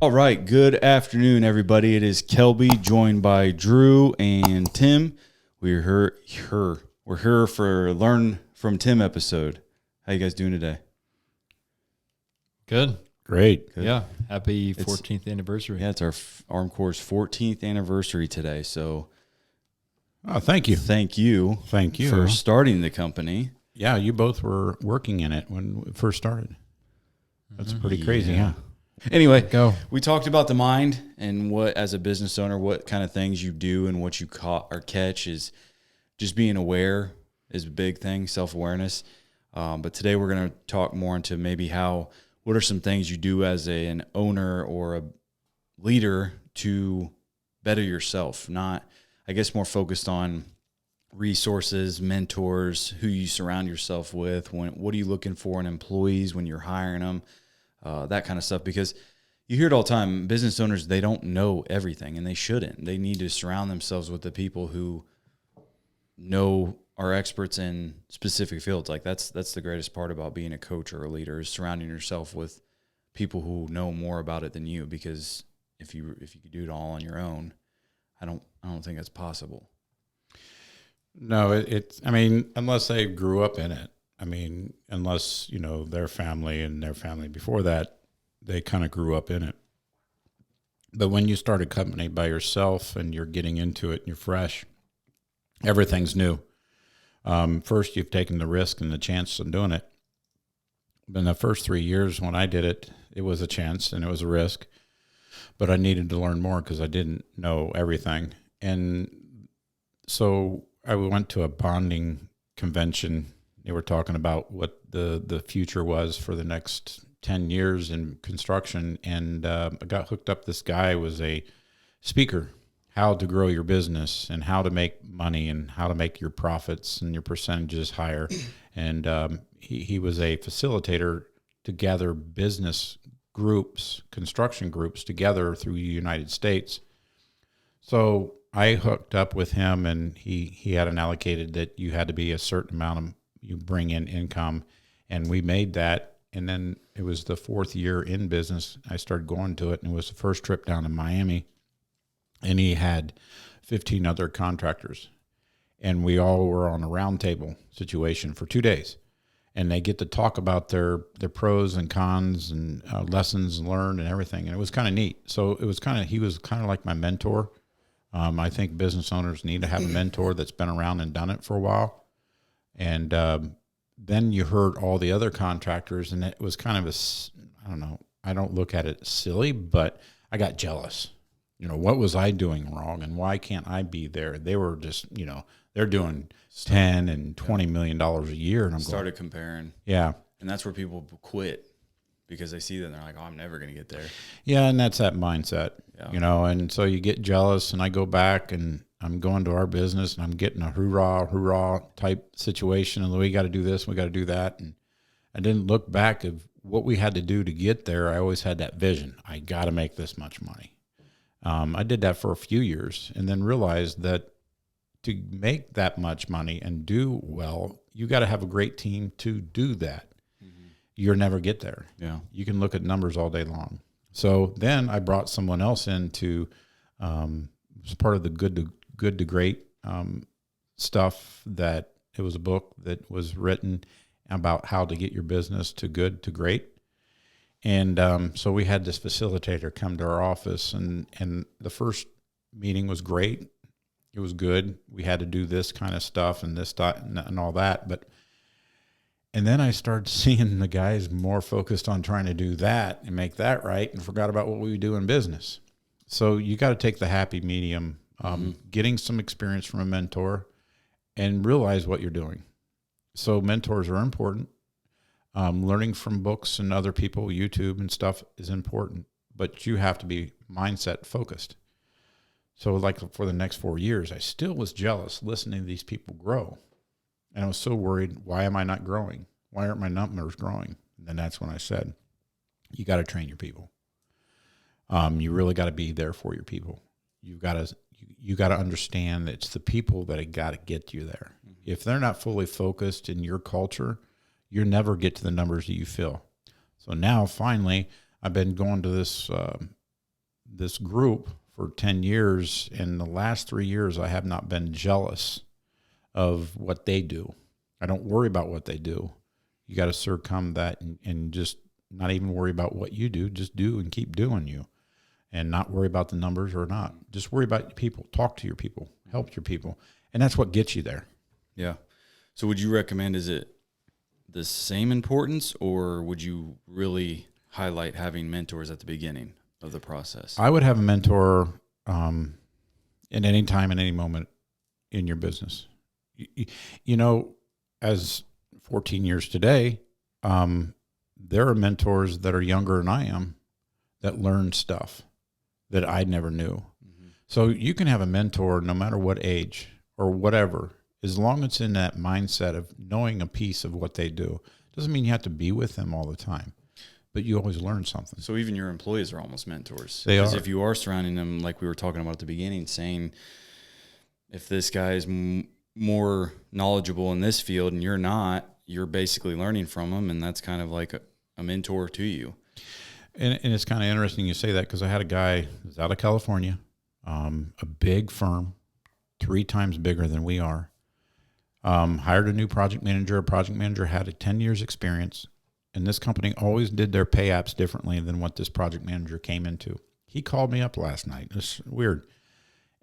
All right, good afternoon, everybody. It is Kelby, joined by Drew and Tim. We're here for Learn from Tim episode. How you guys doing today? Good. Great. Good. Yeah. Happy 14th anniversary. Yeah, it's our Armed Corps' 14th anniversary today. So, Thank you. Thank you for starting the company. Yeah, you both were working in it when it first started. That's pretty crazy, Yeah. huh? Anyway, We talked about the mind and what, as a business owner, what kind of things you do and what you caught or catch is just being aware is a big thing, self-awareness. But today we're going to talk more into maybe what are some things you do as an owner or a leader to better yourself? Not, I guess, more focused on resources, mentors, who you surround yourself with. What are you looking for in employees when you're hiring them? That kind of stuff, because you hear it all the time. Business owners, they don't know everything, and they shouldn't. They need to surround themselves with the people who are experts in specific fields. Like that's the greatest part about being a coach or a leader, is surrounding yourself with people who know more about it than you. Because if you could do it all on your own, I don't think that's possible. No, it's, I mean, unless they grew up in it. I mean, unless, their family and their family before that, they kind of grew up in it. But when you start a company by yourself and you're getting into it and you're fresh, everything's new. First, you've taken the risk and the chance of doing it. But in the first 3 years when I did it, it was a chance and it was a risk. But I needed to learn more because I didn't know everything. And so I went to a bonding convention. They were talking about what the future was for the next 10 years in construction. And I got hooked up. This guy was a speaker, how to grow your business and how to make money and how to make your profits and your percentages higher. And he was a facilitator to gather business groups, construction groups together through the United States. So I hooked up with him, and he had an allocated that you had to be a certain amount of, you bring in income, and we made that. And then it was the fourth year in business. I started going to it, and it was the first trip down to Miami, and he had 15 other contractors, and we all were on a round table situation for 2 days. And they get to talk about their pros and cons and lessons learned and everything. And it was kind of neat. So he was kind of like my mentor. I think business owners need to have a mentor that's been around and done it for a while. And then you heard all the other contractors, and it was kind of I don't know, I don't look at it silly, but I got jealous. What was I doing wrong, and why can't I be there? They were just, they're doing $10 and $20 million a year, and I'm started comparing. Yeah, And that's where people quit, because they see that and they're like, oh, I'm never going to get there. yeah, and that's that mindset, Yeah. And so you get jealous, and I go back and I'm going to our business, and I'm getting a hoorah type situation, and we got to do this, we got to do that, and I didn't look back at what we had to do to get there. I always had that vision. I got to make this much money. I did that for a few years, and then realized that to make that much money and do well, you got to have a great team to do that. Mm-hmm. You'll never get there. Yeah. You can look at numbers all day long. So then I brought someone else in to, was part of the good to great stuff. That it was a book that was written about how to get your business to good to great. And so we had this facilitator come to our office, and the first meeting was great. It was good. We had to do this kind of stuff and this and all that. And then I started seeing the guys more focused on trying to do that and make that right, and forgot about what we do in business. So you got to take the happy medium, getting some experience from a mentor, and realize what you're doing. So mentors are important. Learning from books and other people, YouTube and stuff, is important, but you have to be mindset focused. So like for the next 4 years, I still was jealous listening to these people grow. And I was so worried, why am I not growing? Why aren't my numbers growing? And then that's when I said, you got to train your people. You really got to be there for your people. You got to understand that it's the people that have got to get you there. Mm-hmm. If they're not fully focused in your culture, you'll never get to the numbers that you feel. So now, finally, I've been going to this this group for 10 years. In the last 3 years, I have not been jealous of what they do. I don't worry about what they do. You got to circum that and just not even worry about what you do. Just do and keep doing you, and not worry about the numbers or not. Just worry about your people. Talk to your people. Help your people. And that's what gets you there. Yeah. So would you recommend, is it the same importance, or would you really highlight having mentors at the beginning of the process? I would have a mentor at any time, at any moment in your business. You know, as 14 years today, there are mentors that are younger than I am that learn stuff that I never knew. Mm-hmm. So you can have a mentor no matter what age or whatever, as long as it's in that mindset of knowing a piece of what they do. Doesn't mean you have to be with them all the time, but you always learn something. So even your employees are almost mentors. They are. Because if you are surrounding them, like we were talking about at the beginning, saying if this guy is more knowledgeable in this field and you're not, you're basically learning from them, and that's kind of like a mentor to you. And it's kind of interesting you say that, because I had a guy who was out of California, a big firm, 3 times bigger than we are, hired a new project manager. A project manager had a 10 years experience, and this company always did their pay apps differently than what this project manager came into. He called me up last night. It's weird.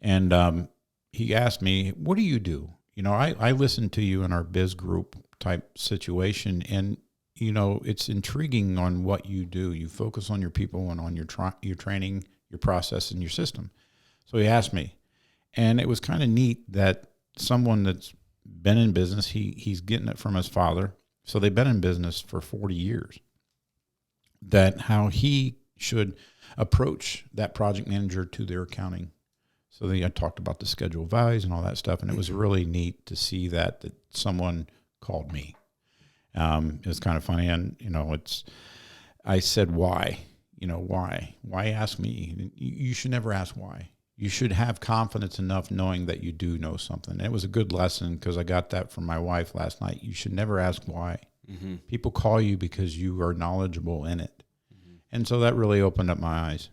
And he asked me, what do you do? You know, I listened to you in our biz group type situation, and you know, it's intriguing on what you do. You focus on your people and on your training, your process, and your system. So he asked me, and it was kind of neat that someone that's been in business, he's getting it from his father. So they've been in business for 40 years. That how he should approach that project manager to their accounting. So I talked about the schedule of values and all that stuff, and it was really neat to see that someone called me. It was kind of funny, and you know, I said, why? You know, why? Why ask me? You should never ask why. You should have confidence enough knowing that you do know something. And it was a good lesson, because I got that from my wife last night. You should never ask why. Mm-hmm. People call you because you are knowledgeable in it. Mm-hmm. And so that really opened up my eyes.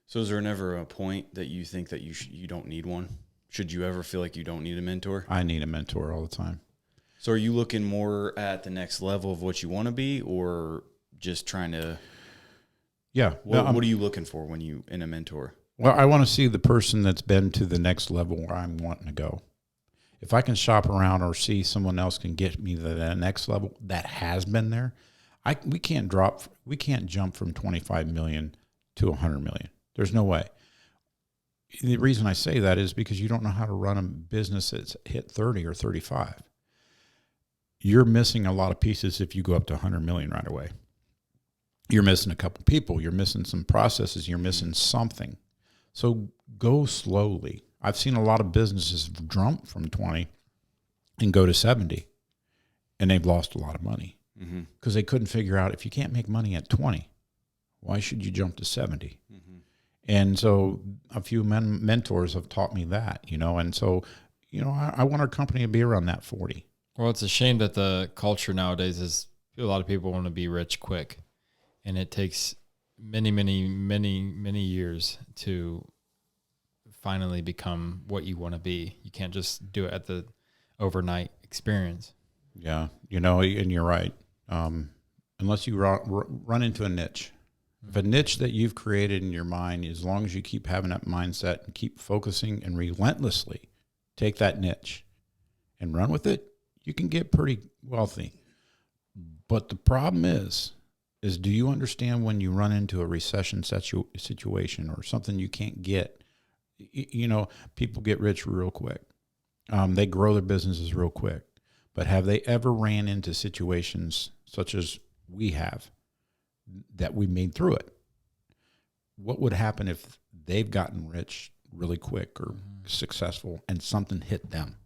So is there never a point that you think that you don't need one? Should you ever feel like you don't need a mentor? I need a mentor all the time. So are you looking more at the next level of what you want to be, or just trying to? Yeah. What are you looking for when you in a mentor? Well, I want to see the person that's been to the next level where I'm wanting to go. If I can shop around or see someone else can get me to the next level that has been there, we can't jump from 25 million to 100 million. There's no way. The reason I say that is because you don't know how to run a business that's hit 30 or 35. You're missing a lot of pieces if you go up to 100 million right away. You're missing a couple people. You're missing some processes. You're missing something. So go slowly. I've seen a lot of businesses jump from 20 and go to 70, and they've lost a lot of money because they couldn't figure out, if you can't make money at 20, why should you jump to 70? Mm-hmm. And so a few mentors have taught me that, you know, and so, you know, I want our company to be around that 40. Well, it's a shame that the culture nowadays is a lot of people want to be rich quick, and it takes many years to finally become what you want to be. You can't just do it at the overnight experience. Yeah, you know, and you're right. Unless you run into a niche. If a niche that you've created in your mind, as long as you keep having that mindset and keep focusing and relentlessly take that niche and run with it, you can get pretty wealthy. But the problem is do you understand when you run into a recession situation or something you can't get? You know, people get rich real quick. They grow their businesses real quick. But have they ever ran into situations such as we have that we made through it? What would happen if they've gotten rich really quick or successful and something hit them?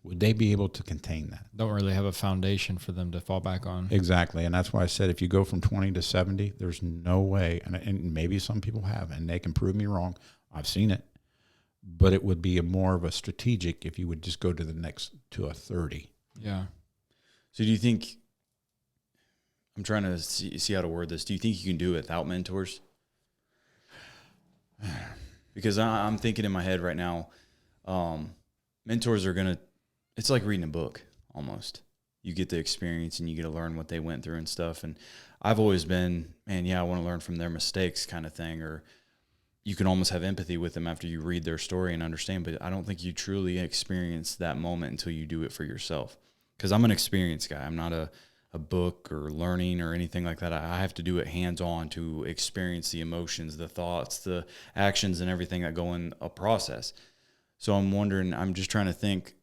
Would they be able to contain that? Don't really have a foundation for them to fall back on. Exactly. And that's why I said, if you go from 20 to 70, there's no way, and maybe some people have, and they can prove me wrong. I've seen it. But it would be more of a strategic if you would just go to a 30. Yeah. So do you think, I'm trying to see how to word this, do you think you can do it without mentors? Because I'm thinking in my head right now, mentors are it's like reading a book almost. You get the experience and you get to learn what they went through and stuff. And I've always been, man, yeah, I want to learn from their mistakes kind of thing. Or you can almost have empathy with them after you read their story and understand. But I don't think you truly experience that moment until you do it for yourself. Because I'm an experienced guy. I'm not a book or learning or anything like that. I have to do it hands-on to experience the emotions, the thoughts, the actions, and everything that go in a process. So I'm just trying to think,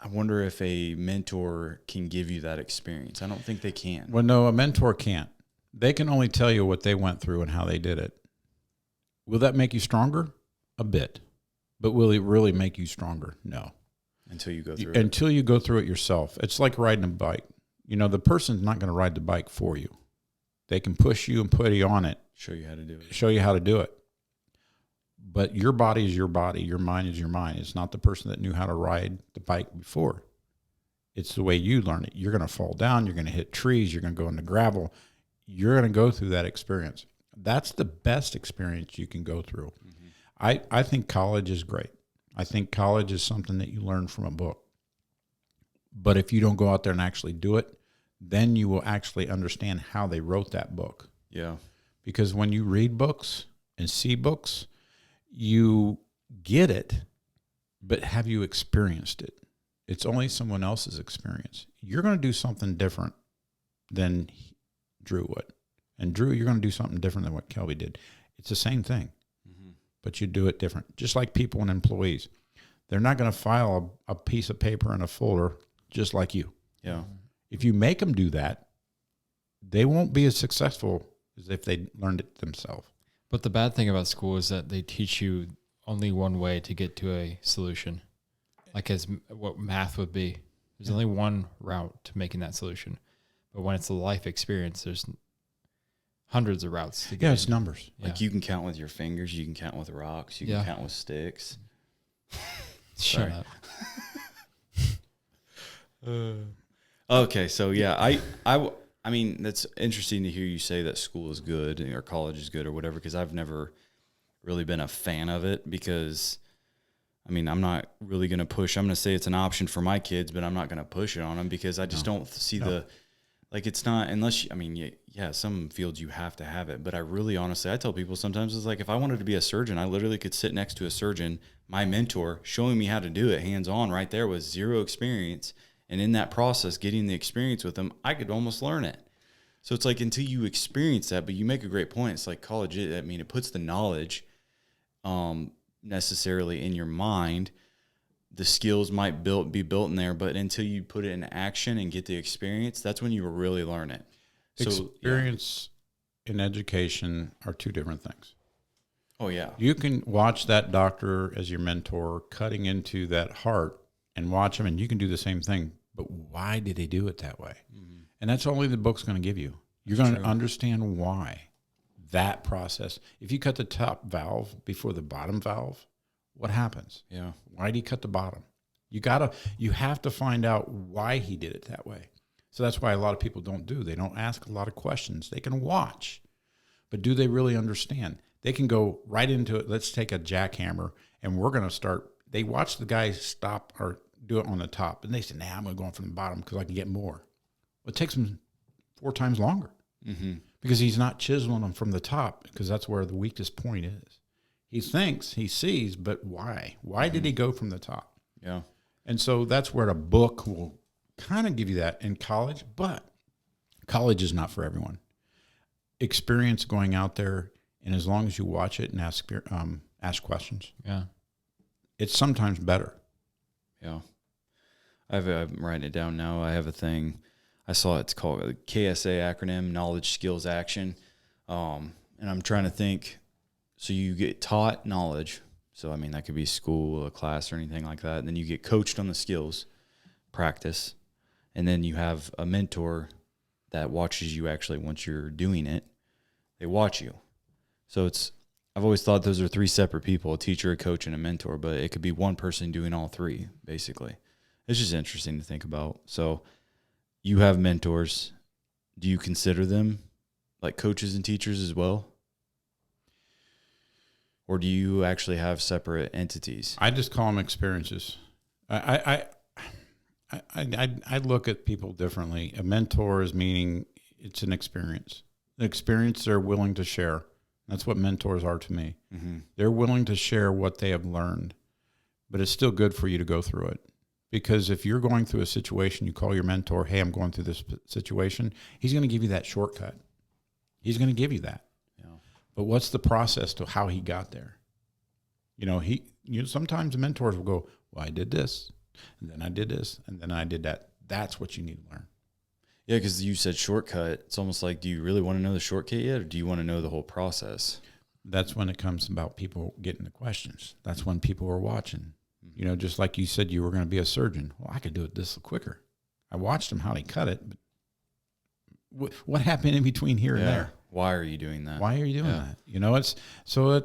I wonder if a mentor can give you that experience. I don't think they can. Well, no, a mentor can't. They can only tell you what they went through and how they did it. Will that make you stronger? A bit. But will it really make you stronger? No. Until you go through Until you go through it yourself. It's like riding a bike. You know, the person's not going to ride the bike for you. They can push you and put you on it. Show you how to do it. Show you how to do it. But your body is your body. Your mind is your mind. It's not the person that knew how to ride the bike before. It's the way you learn it. You're going to fall down. You're going to hit trees. You're going to go into gravel. You're going to go through that experience. That's the best experience you can go through. Mm-hmm. I think college is great. I think college is something that you learn from a book. But if you don't go out there and actually do it, then you will actually understand how they wrote that book. Yeah. Because when you read books and see books, you get it, but have you experienced it? It's only someone else's experience. You're going to do something different than Drew would. And Drew, you're going to do something different than what Kelby did. It's the same thing, but you do it different. Just like people and employees. They're not going to file a piece of paper in a folder just like you. Yeah. If you make them do that, they won't be as successful as if they learned it themselves. But the bad thing about school is that they teach you only one way to get to a solution, like as what math would be. There's only one route to making that solution. But when it's a life experience, there's hundreds of routes to get. Yeah, it's numbers. Like you can count with your fingers, you can count with rocks, you can count with sticks. Shut up. Okay, so yeah, I mean, that's interesting to hear you say that school is good or college is good or whatever, because I've never really been a fan of it because, I mean, I'm not really going to push. I'm going to say it's an option for my kids, but I'm not going to push it on them because I just don't see it's not, unless, yeah, some fields you have to have it. But I really, honestly, I tell people sometimes it's like if I wanted to be a surgeon, I literally could sit next to a surgeon, my mentor, showing me how to do it hands-on right there with zero experience. And in that process, getting the experience with them, I could almost learn it. So it's like until you experience that, but you make a great point. It's like college, it puts the knowledge necessarily in your mind. The skills might be built in there, but until you put it in action and get the experience, that's when you will really learn it. So, experience and education are two different things. Oh, yeah. You can watch that doctor as your mentor cutting into that heart and watch him, and you can do the same thing. But why did he do it that way? Mm-hmm. And that's only the book's going to give you. You're going to understand why that process. If you cut the top valve before the bottom valve, what happens? Yeah. Why did he cut the bottom? You have to find out why he did it that way. So that's why a lot of people don't do. They don't ask a lot of questions. They can watch, but do they really understand? They can go right into it. Let's take a jackhammer, and we're going to start. They watch the guy stop or do it on the top, and they say, I'm going to go on from the bottom because I can get more. Well, it takes them 4 times longer because he's not chiseling them from the top because that's where the weakest point is. He thinks, he sees, but why? Why did he go from the top? Yeah. And so that's where a book will kind of give you that in college, but college is not for everyone. Experience going out there, and as long as you watch it and ask questions, it's sometimes better. Yeah. I'm writing it down now. I have a thing. I saw it's called the KSA acronym, Knowledge, Skills, Action. And I'm trying to think. So you get taught knowledge. So, that could be school, a class, or anything like that. And then you get coached on the skills, practice. And then you have a mentor that watches you actually once you're doing it. They watch you. So I've always thought those are 3 separate people, a teacher, a coach, and a mentor. But it could be one person doing all 3, basically. It's just interesting to think about. So you have mentors. Do you consider them like coaches and teachers as well? or do you actually have separate entities? I just call them experiences. I look at people differently. A mentor is meaning it's an experience. An experience they're willing to share. That's what mentors are to me. Mm-hmm. They're willing to share what they have learned, but it's still good for you to go through it. Because if you're going through a situation, you call your mentor, hey, I'm going through this situation, he's going to give you that shortcut. He's going to give you that. Yeah. But what's the process to how he got there? Sometimes mentors will go, well, I did this, and then I did this, and then I did that. That's what you need to learn. Yeah, because you said shortcut. It's almost like, do you really want to know the shortcut yet, or do you want to know the whole process? That's when it comes about people getting the questions. That's when people are watching. Just like you said you were going to be a surgeon. Well, I could do it this quicker. I watched him how he cut it, but what happened in between here and there? Why are you doing that? Why are you doing that?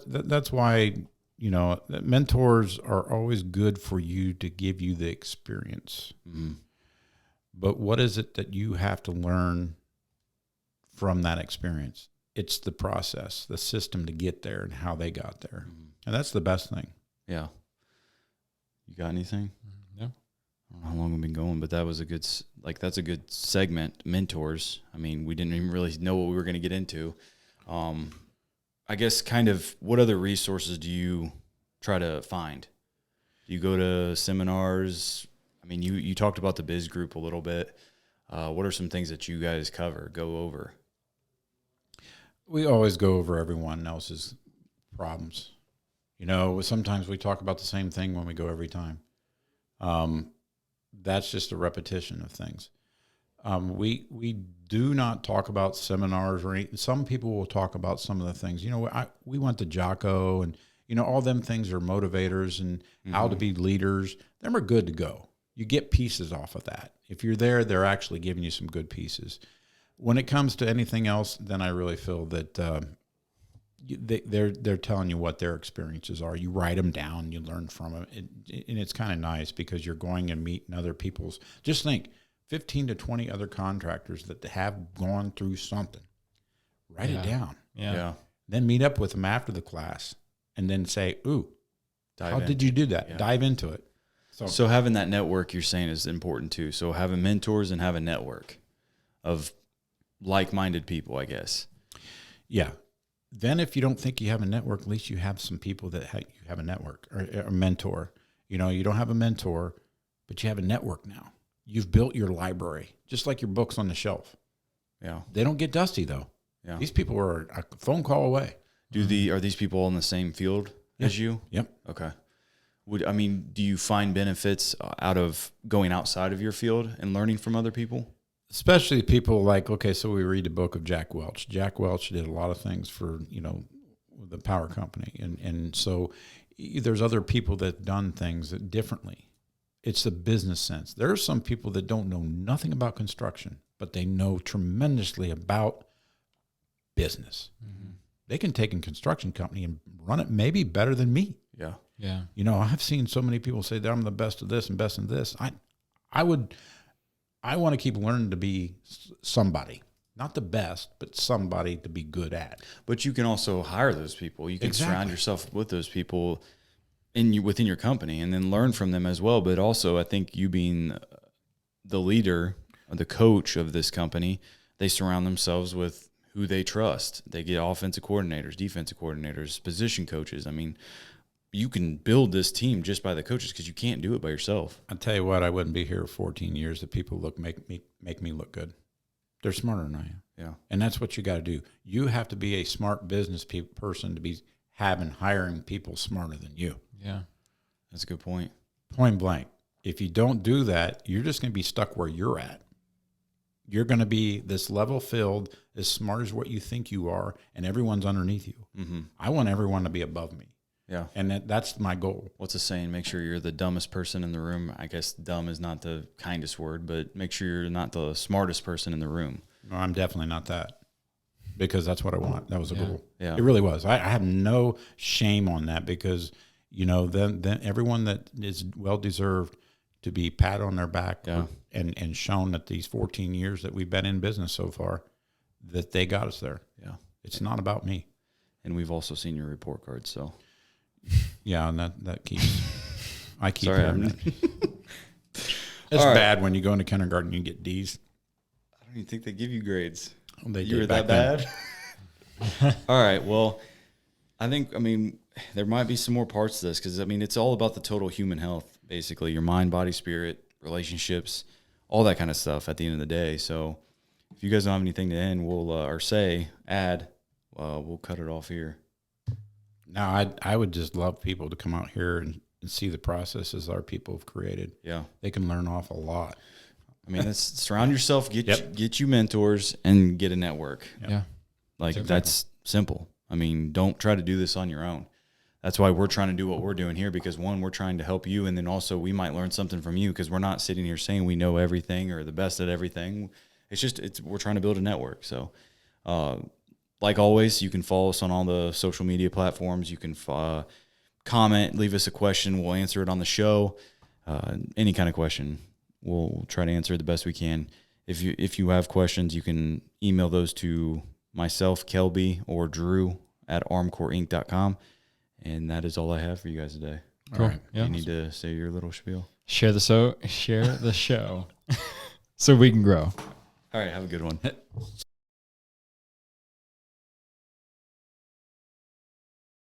That's why, mentors are always good for you to give you the experience. Mm-hmm. But what is it that you have to learn from that experience? It's the process, the system to get there and how they got there. Mm-hmm. And that's the best thing. Yeah. You got anything? No. I don't know how long we've been going, but that was that's a good segment, mentors. I mean, we didn't even really know what we were going to get into. I guess kind of what other resources do you try to find? Do you go to seminars? I mean, you talked about the biz group a little bit. What are some things that you guys go over? We always go over everyone else's problems. Sometimes we talk about the same thing when we go every time. That's just a repetition of things. We do not talk about seminars or anything. Some people will talk about some of the things. We went to Jocko, and all them things are motivators and how to be leaders. Them are good to go. You get pieces off of that. If you're there, they're actually giving you some good pieces. When it comes to anything else, then I really feel that they're telling you what their experiences are. You write them down, you learn from them, and it's kind of nice because you're going and meeting other people's. Just think, 15 to 20 other contractors that have gone through something. Write it down. Yeah. Then meet up with them after the class, and then say, "Ooh, how did you do that?" Yeah. Dive into it. So having that network, you're saying, is important too. So having mentors and have a network of like-minded people, I guess. Yeah. Then if you don't think you have a network, at least you have some people that you have a network or a mentor. You don't have a mentor, but you have a network now. You've built your library, just like your books on the shelf. Yeah. They don't get dusty, though. Yeah. These people are a phone call away. Are these people all in the same field as you? Yep. Okay. Do you find benefits out of going outside of your field and learning from other people? Especially people like, so we read the book of Jack Welch. Jack Welch did a lot of things for, the power company. And so there's other people that have done things differently. It's the business sense. There are some people that don't know nothing about construction, but they know tremendously about business. Mm-hmm. They can take a construction company and run it maybe better than me. Yeah. Yeah. I've seen so many people say that I'm the best of this and best of this. I want to keep learning to be somebody, not the best, but somebody to be good at. But you can also hire those people. You can surround yourself with those people within your company and then learn from them as well. But also, I think you being the leader, the coach of this company, they surround themselves with who they trust. They get offensive coordinators, defensive coordinators, position coaches. I mean, you can build this team just by the coaches because you can't do it by yourself. I'll tell you what, I wouldn't be here 14 years if people make me look good. They're smarter than I am. Yeah. And that's what you got to do. You have to be a smart business person to be hiring people smarter than you. Yeah. That's a good point. Point blank. If you don't do that, you're just going to be stuck where you're at. You're going to be this level filled, as smart as what you think you are, and everyone's underneath you. Mm-hmm. I want everyone to be above me. Yeah. And that's my goal. What's the saying? Make sure you're the dumbest person in the room. I guess dumb is not the kindest word, but make sure you're not the smartest person in the room. No, I'm definitely not that, because that's what I want. That was a goal. Yeah. It really was. I have no shame on that, because, then everyone that is well-deserved to be pat on their back and shown that these 14 years that we've been in business so far, that they got us there. Yeah. It's not about me. And we've also seen your report card, so. Yeah, and that keeps. I keep Sorry, hearing I'm- it. It's All right. bad when you go into kindergarten and you get D's. I don't even think they give you grades. They You did were back that then. bad? All right. Well, I mean, there might be some more parts to this because, I mean, it's all about the total human health, basically your mind, body, spirit, relationships, all that kind of stuff at the end of the day. So if you guys don't have anything to end, we'll cut it off here. No, I would just love people to come out here and see the processes our people have created. Yeah. They can learn off a lot. I mean, surround yourself, Yep. get you mentors, and get a network. Yeah. Like, Exactly. that's simple. I mean, don't try to do this on your own. That's why we're trying to do what we're doing here, because one, we're trying to help you, and then also we might learn something from you, because we're not sitting here saying we know everything or the best at everything. We're trying to build a network. So, like always, you can follow us on all the social media platforms. You can comment, leave us a question. We'll answer it on the show. Any kind of question, we'll try to answer it the best we can. If you have questions, you can email those to myself, Kelby, or Drew at armcoreinc.com. And that is all I have for you guys today. Cool. All right. Yeah. You need to say your little spiel. Share the show so we can grow. All right, have a good one.